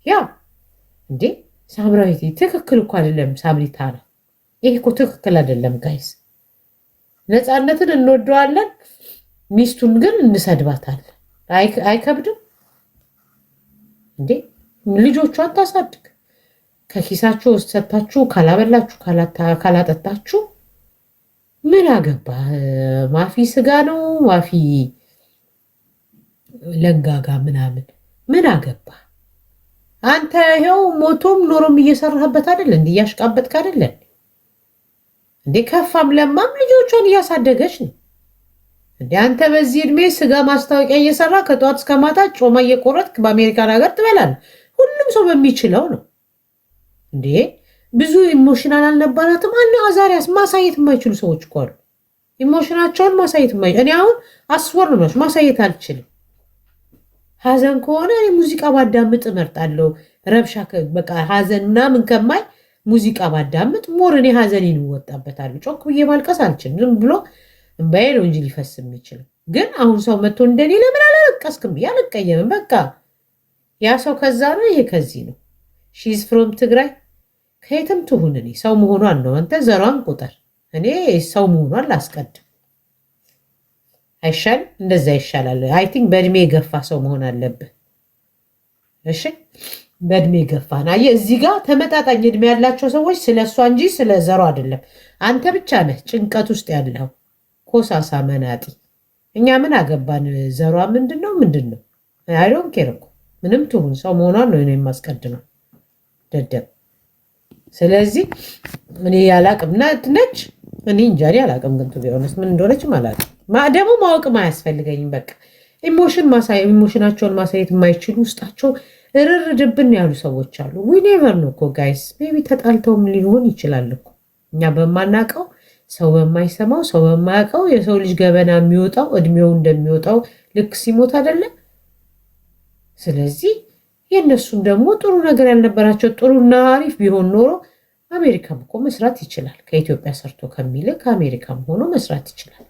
ያ እንዴ ሳምራዊት ትክክል እኮ አይደለም። ሳምሪታ ነው ይሄ እኮ ትክክል አይደለም ጋይስ። ነፃነትን እንወደዋለን፣ ሚስቱን ግን እንሰድባታለን። አይከብድም እንዴ? ልጆቿን ታሳድግ። ከኪሳችሁ ውስጥ ሰጥታችሁ ካላበላችሁ ካላጠጣችሁ ምን አገባ? ማፊ ስጋ ነው ማፊ ለንጋጋ ምናምን ምን አገባ? አንተ ይኸው ሞቶም ኖሮም እየሰራህበት አይደል? እንዴ እያሽቃበጥክ አይደለ እንዴ? ከፋም ለማም ልጆቿን እያሳደገች ነው እንዴ? አንተ በዚህ እድሜ ስጋ ማስታወቂያ እየሰራ ከጠዋት እስከ ማታ ጮማ እየቆረጥክ በአሜሪካን ሀገር ትበላለህ። ሁሉም ሰው በሚችለው ነው እንዴ? ብዙ ኢሞሽናል አልነበራትም? አና አዛሪያስ ማሳየት የማይችሉ ሰዎች እኮ አሉ። ኢሞሽናቸውን ማሳየት እኔ አሁን አስወር ነው ማሳየት አልችልም። ሀዘን ከሆነ እኔ ሙዚቃ ባዳምጥ እመርጣለሁ። ረብሻ በቃ ሀዘን ምናምን ከማይ ሙዚቃ ባዳምጥ ሞር እኔ ሀዘኔን እወጣበታለሁ። ጮክ ብዬ ማልቀስ አልችልም። ዝም ብሎ እምባዬ ነው እንጂ ሊፈስ የሚችለው። ግን አሁን ሰው መጥቶ እንደኔ ለምን አላለቀስክም ያልቀየምም። በቃ ያ ሰው ከዛ ነው፣ ይሄ ከዚህ ነው። ሺዝ ፍሮም ትግራይ ከየትም ትሁን እኔ ሰው መሆኗን ነው። አንተ ዘሯን ቁጠር፣ እኔ ሰው መሆኗን ላስቀድም። አይሻል? እንደዛ ይሻላል። አይ ቲንክ በእድሜ የገፋ ሰው መሆን አለብህ። እሺ በእድሜ ገፋ ና እዚህ ጋር ተመጣጣኝ እድሜ ያላቸው ሰዎች ስለ እሷ እንጂ ስለ ዘሯ አይደለም። አንተ ብቻ ነህ ጭንቀት ውስጥ ያለው ኮሳሳ መናጢ። እኛ ምን አገባን? ዘሯ ምንድን ነው? አይዶን ኬር እኮ ምንም ትሁን ሰው መሆኗን ነው የማስቀድመው። ደደብ። ስለዚህ እኔ ያላቅም ነች። እኔ እንጃ አላቅም፣ ግን ቢሆንስ ምን እንደሆነችም አላቅም። ደግሞ ማወቅም አያስፈልገኝም። በቃ ኢሞሽናቸውን ማሳየት የማይችሉ ውስጣቸው እርር ድብን ያሉ ሰዎች አሉ። ዊኔቨር ነው እኮ ጋይስ። ሜቢ ተጣልተውም ሊሆን ይችላል እኮ እኛ በማናውቀው ሰው በማይሰማው ሰው በማያውቀው የሰው ልጅ ገበና የሚወጣው እድሜው እንደሚወጣው ልክ ሲሞት አይደለም። ስለዚህ የእነሱም ደግሞ ጥሩ ነገር ያልነበራቸው ጥሩና አሪፍ ቢሆን ኖሮ አሜሪካም እኮ መስራት ይችላል። ከኢትዮጵያ ሰርቶ ከሚልክ አሜሪካም ሆኖ መስራት ይችላል።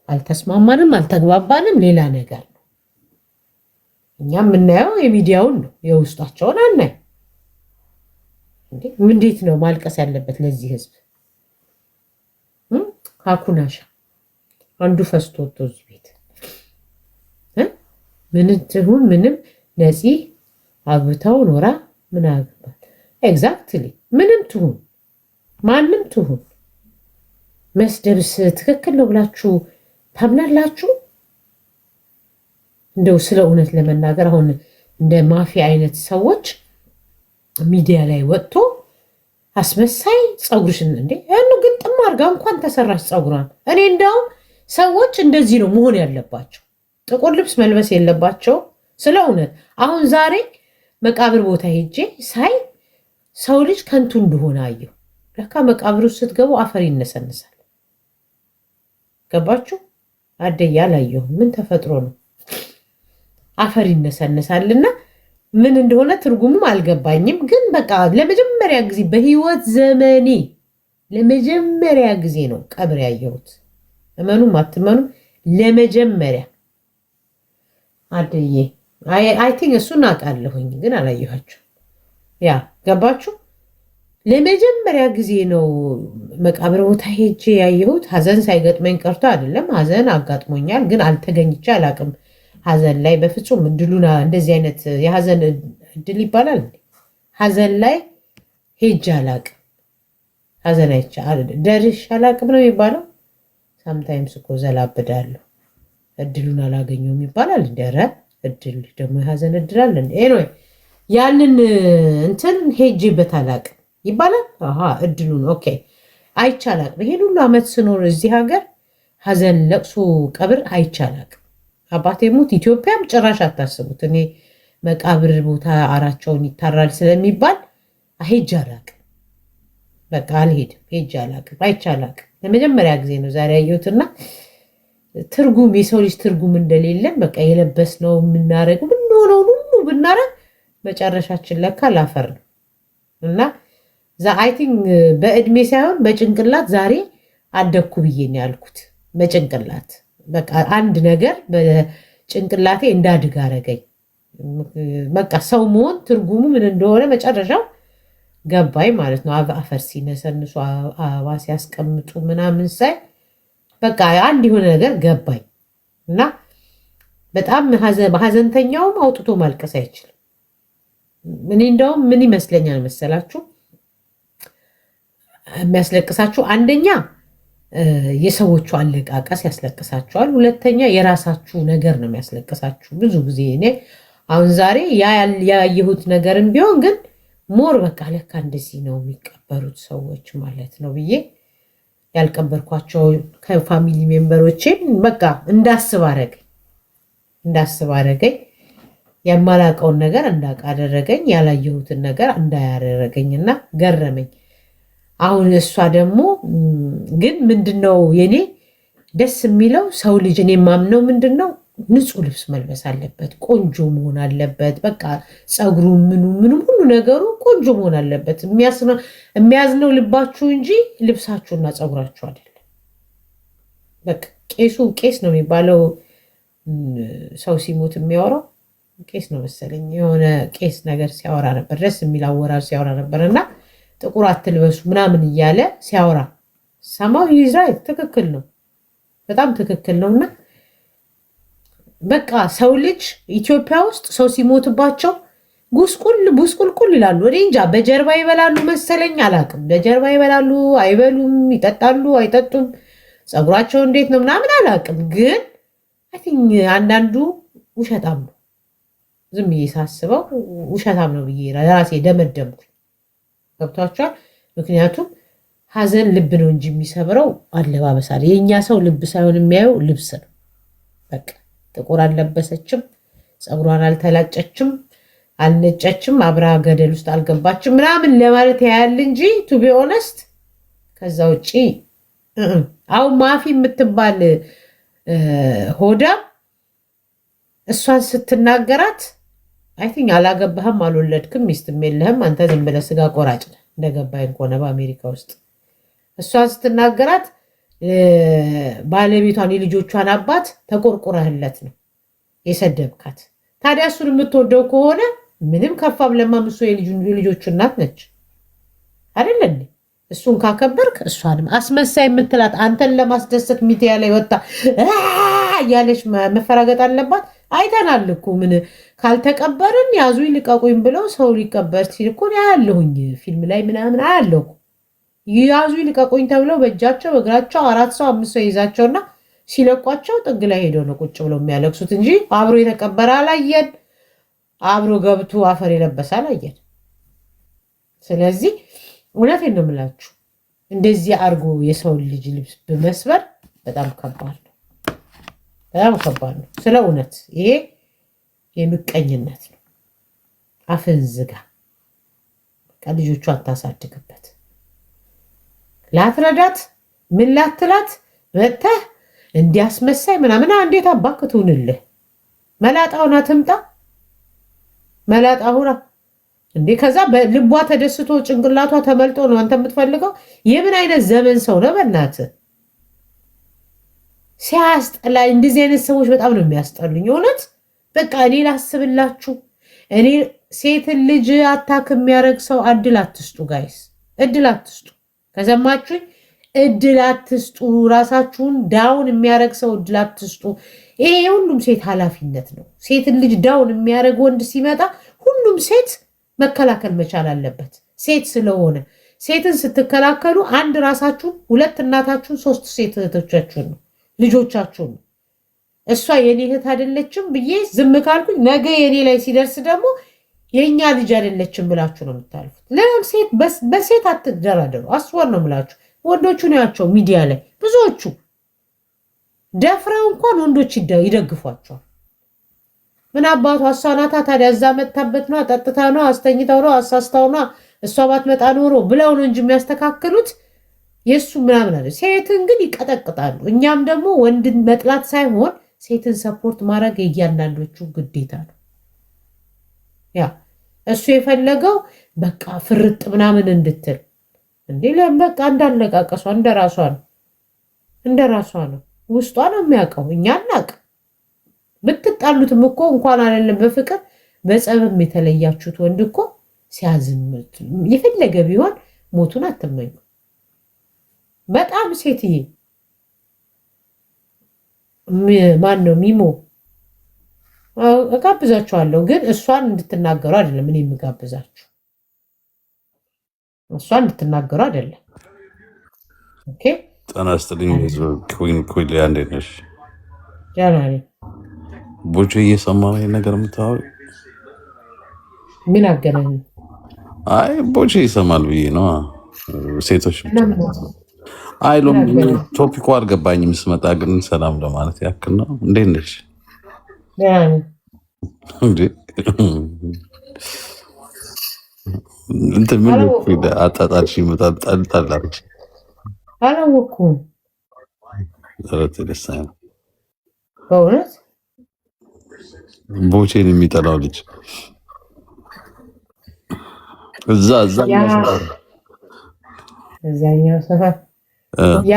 አልተስማማንም፣ አልተግባባንም፣ ሌላ ነገር ነው። እኛ የምናየው የሚዲያውን ነው፣ የውስጣቸውን አናይ። እንዴት ነው ማልቀስ ያለበት ለዚህ ህዝብ? ካኩናሻ አንዱ ፈስቶ ወጥቶ እዚህ ቤት ምን ትሁን ምንም ነፂ አግብታው ኖራ ምን አገባት? ኤግዛክትሊ ምንም ትሁን ማንም ትሁን መስደብስ ትክክል ነው ብላችሁ ታምናላችሁ? እንደው ስለ እውነት ለመናገር አሁን እንደ ማፊያ አይነት ሰዎች ሚዲያ ላይ ወጥቶ አስመሳይ ፀጉርሽን እንዴ ያኑ ግጥም አድርጋ እንኳን ተሰራች ፀጉሯን። እኔ እንደውም ሰዎች እንደዚህ ነው መሆን ያለባቸው፣ ጥቁር ልብስ መልበስ የለባቸው። ስለ እውነት አሁን ዛሬ መቃብር ቦታ ሄጄ ሳይ ሰው ልጅ ከንቱ እንደሆነ አየሁ። ለካ መቃብር ውስጥ ስትገቡ አፈር ይነሰንሳል። ገባችሁ? አደያ አላየሁም። ምን ተፈጥሮ ነው አፈር ይነሰንሳልና ምን እንደሆነ ትርጉሙም አልገባኝም። ግን በቃ ለመጀመሪያ ጊዜ በህይወት ዘመኔ ለመጀመሪያ ጊዜ ነው ቀብር ያየሁት። እመኑም አትመኑም ለመጀመሪያ አደዬ አይ ቲንክ እሱን አውቃለሁኝ ግን አላየኋቸው። ያ ገባችሁ? ለመጀመሪያ ጊዜ ነው መቃብር ቦታ ሄጄ ያየሁት። ሀዘን ሳይገጥመኝ ቀርቶ አይደለም፣ ሀዘን አጋጥሞኛል ግን አልተገኝቼ አላቅም። ሀዘን ላይ በፍጹም እድሉን እንደዚህ አይነት የሀዘን እድል ይባላል ሀዘን ላይ ሄጄ አላቅም። ሀዘን አይቼ ደርሼ አላቅም ነው የሚባለው። ሳምታይምስ እኮ ዘላብዳለሁ እድሉን አላገኘውም ይባላል። እንደረ እድል ደግሞ የሀዘን እድል አለ ኤኒዌይ ያንን እንትን ሄጄበት አላቅም ይባላል። እድሉን ኦኬ አይቼ አላቅም። ይሄን ሁሉ ዓመት ስኖር እዚህ ሀገር ሀዘን ለቅሶ ቀብር አይቼ አላቅም። አባቴ ሞት ኢትዮጵያም ጭራሽ አታስቡት። እኔ መቃብር ቦታ አራቸውን ይታራል ስለሚባል ሄጄ አላቅም። በቃ አልሄድም፣ ሄጄ አላቅም፣ አይቼ አላቅም። ለመጀመሪያ ጊዜ ነው ዛሬ ያየሁትና ትርጉም የሰው ልጅ ትርጉም እንደሌለን በቃ የለበስነው የምናረገው ምንሆነው ሁሉ ብናረግ መጨረሻችን ለካ ላፈር ነው። እና አይ ቲንክ በእድሜ ሳይሆን በጭንቅላት ዛሬ አደግኩ ብዬ ነው ያልኩት። በጭንቅላት በቃ አንድ ነገር በጭንቅላቴ እንዳድግ አረገኝ። በቃ ሰው መሆን ትርጉሙ ምን እንደሆነ መጨረሻው ገባኝ ማለት ነው። አፈር ሲነሰንሱ አበባ ሲያስቀምጡ ምናምን ሳይ በቃ አንድ የሆነ ነገር ገባኝ እና በጣም ሀዘንተኛውም አውጥቶ ማልቀስ አይችልም። እኔ እንደውም ምን ይመስለኛል መሰላችሁ የሚያስለቅሳችሁ አንደኛ የሰዎቹ አለቃቀስ ያስለቅሳችኋል። ሁለተኛ የራሳችሁ ነገር ነው የሚያስለቅሳችሁ። ብዙ ጊዜ እኔ አሁን ዛሬ ያየሁት ነገርም ቢሆን ግን ሞር በቃ ለካ እንደዚህ ነው የሚቀበሩት ሰዎች ማለት ነው ብዬ ያልቀበርኳቸው ከፋሚሊ ሜምበሮቼን በቃ እንዳስብ አደረገኝ። የማላውቀውን ነገር እንዳውቅ አደረገኝ። ያላየሁትን ነገር እንዳያደረገኝና ገረመኝ። አሁን እሷ ደግሞ ግን ምንድነው የኔ ደስ የሚለው ሰው ልጅ እኔ የማምነው ምንድነው ንጹህ ልብስ መልበስ አለበት፣ ቆንጆ መሆን አለበት። በቃ ፀጉሩ ምኑም ሁሉ ነገሩ ቆንጆ መሆን አለበት። የሚያዝነው ልባችሁ እንጂ ልብሳችሁና ፀጉራችሁ አይደለም። በቃ ቄስ ነው የሚባለው ሰው ሲሞት የሚያወራው ቄስ ነው መሰለኝ። የሆነ ቄስ ነገር ሲያወራ ነበር፣ ደስ የሚል አወራር ሲያወራ ነበር እና ጥቁር አትልበሱ ምናምን እያለ ሲያወራ ሰማው። ይዝራኤል ትክክል ነው፣ በጣም ትክክል ነው። እና በቃ ሰው ልጅ ኢትዮጵያ ውስጥ ሰው ሲሞትባቸው ጉስቁልቁል ይላሉ። እኔ እንጃ በጀርባ ይበላሉ መሰለኝ፣ አላቅም። በጀርባ ይበላሉ አይበሉም፣ ይጠጣሉ አይጠጡም፣ ፀጉራቸው እንዴት ነው ምናምን አላቅም። ግን አይ ቲንክ አንዳንዱ ውሸታም ነው። ዝም ብዬ ሳስበው ውሸታም ነው ብዬ ራሴ ደመደምኩኝ። ገብቷቸዋል። ምክንያቱም ሀዘን ልብ ነው እንጂ የሚሰብረው አለባበስ አለ። የእኛ ሰው ልብ ሳይሆን የሚያየው ልብስ ነው። በቃ ጥቁር አልለበሰችም፣ ፀጉሯን አልተላጨችም፣ አልነጨችም፣ አብራ ገደል ውስጥ አልገባችም ምናምን ለማለት ያያል እንጂ ቱ ቢ ኦነስት ከዛ ውጭ አሁን ማፊ የምትባል ሆዳ እሷን ስትናገራት አይ ቲንክ አላገባህም፣ አልወለድክም፣ ሚስትም የለህም፣ አንተ ዝም ብለህ ስጋ ቆራጭ ነህ እንደገባኝ ከሆነ በአሜሪካ ውስጥ እሷን ስትናገራት ባለቤቷን የልጆቿን አባት ተቆርቁረህለት ነው የሰደብካት። ታዲያ እሱን የምትወደው ከሆነ ምንም ከፋም ለማም እሱ የልጆቹ እናት ነች አይደለ? እሱን ካከበርክ እሷንም አስመሳይ የምትላት አንተን ለማስደሰት ሚዲያ ላይ ወጣ እያለች መፈራገጥ አለባት። አይተናል እኮ ምን ካልተቀበርን ያዙ ይልቀቁኝ ብለው ሰው ሊቀበር ሲል እኮ ያለሁኝ ፊልም ላይ ምናምን አያለሁ። ያዙ ይልቀቁኝ ተብለው በእጃቸው በእግራቸው 4 ሰው 5 ሰው ይዛቸውና ሲለቋቸው ጥግ ላይ ሄደው ነው ቁጭ ብለው የሚያለቅሱት እንጂ አብሮ የተቀበረ አላየን፣ አብሮ ገብቶ አፈር የለበሰ አላየን። ስለዚህ እውነቴን ነው የምላችሁ እንደዚህ አድርጎ የሰው ልጅ ልብስ በመስበር በጣም ከባድ ነው፣ በጣም ከባድ ነው። ስለ እውነት ይሄ የምቀኝነት ነው። አፍን ዝጋ። ልጆቹ አታሳድግበት። ላትረዳት ምን ላትላት መጥተህ እንዲያስመሳይ ምናምን እንዴት አባክ ትሁንልህ? መላጣውና ትምጣ መላጣ ሁራ እንዴ! ከዛ በልቧ ተደስቶ ጭንቅላቷ ተመልጦ ነው አንተ የምትፈልገው? የምን አይነት ዘመን ሰው ነው በእናትህ? ሲያስጠላ። እንደዚህ አይነት ሰዎች በጣም ነው የሚያስጠሉኝ። እውነት በቃ እኔ ላስብላችሁ። እኔ ሴትን ልጅ አታክ የሚያደርግ ሰው እድል አትስጡ ጋይስ፣ እድል አትስጡ። ከሰማችሁኝ? እድል አትስጡ። ራሳችሁን ዳውን የሚያደርግ ሰው እድል አትስጡ። ይሄ የሁሉም ሴት ኃላፊነት ነው። ሴትን ልጅ ዳውን የሚያደርግ ወንድ ሲመጣ ሁሉም ሴት መከላከል መቻል አለበት። ሴት ስለሆነ ሴትን ስትከላከሉ አንድ ራሳችሁን፣ 2 እናታችሁን፣ 3 ሴት እህቶቻችሁን ነው ልጆቻችሁን ነው። እሷ የኔ እህት አይደለችም ብዬ ዝም ካልኩኝ ነገ የኔ ላይ ሲደርስ ደግሞ የእኛ ልጅ አይደለችም ብላችሁ ነው የምታልፉት። ለምን ሴት በሴት አትደራደሩ። አስወር ነው የምላችሁ። ወንዶቹ ናቸው ሚዲያ ላይ ብዙዎቹ ደፍረው እንኳን ወንዶች ይደግፏቸዋል። ምን አባቱ አሷናታ ታዲያ እዛ መታበት ነው፣ ጠጥታ ነው፣ አስተኝታው ነው፣ አሳስታው ነው፣ እሷ ባትመጣ ኖሮ ብለው ነው እንጂ የሚያስተካክሉት የእሱ ምናምን አለ። ሴትን ግን ይቀጠቅጣሉ። እኛም ደግሞ ወንድን መጥላት ሳይሆን ሴትን ሰፖርት ማድረግ የእያንዳንዶቹ ግዴታ ነው። ያ እሱ የፈለገው በቃ ፍርጥ ምናምን እንድትል እንዴ በቃ እንዳለቃቀሷ እንደራሷ ነው። ውስጧ ነው የሚያውቀው፣ እኛ አናውቅ። ብትጣሉትም እኮ እንኳን አይደለም በፍቅር በጸብም የተለያችሁት ወንድ እኮ ሲያዝን የፈለገ ቢሆን ሞቱን አትመኙ። በጣም ሴትዬ ማን ነው ሚሞ እጋብዛችኋለሁ፣ ግን እሷን እንድትናገሩ አይደለም እኔ የምጋብዛችሁ፣ እሷን እንድትናገሩ አይደለም። ኦኬ ጤና ይስጥልኝ። ኩሊያ እንዴት ነሽ? ደህና ነኝ። ቦቼ እየሰማ ነው ይሄን ነገር የምታወሪ? ምን አገናኝ? አይ ቦቼ ይሰማል ብዬ ነው። ሴቶች አይሎም ቶፒኩ አልገባኝም። ስመጣ ግን ሰላም ለማለት ያክል ነው። እንዴት ነሽ? እንዴ እንትን ምን አጣጣልሽ? ይመጣል ጣልጣላች አላወኩም። ደስ አይልም በእውነት ቦቼን የሚጠላው ልጅ እዛኛው ሰፈር ያ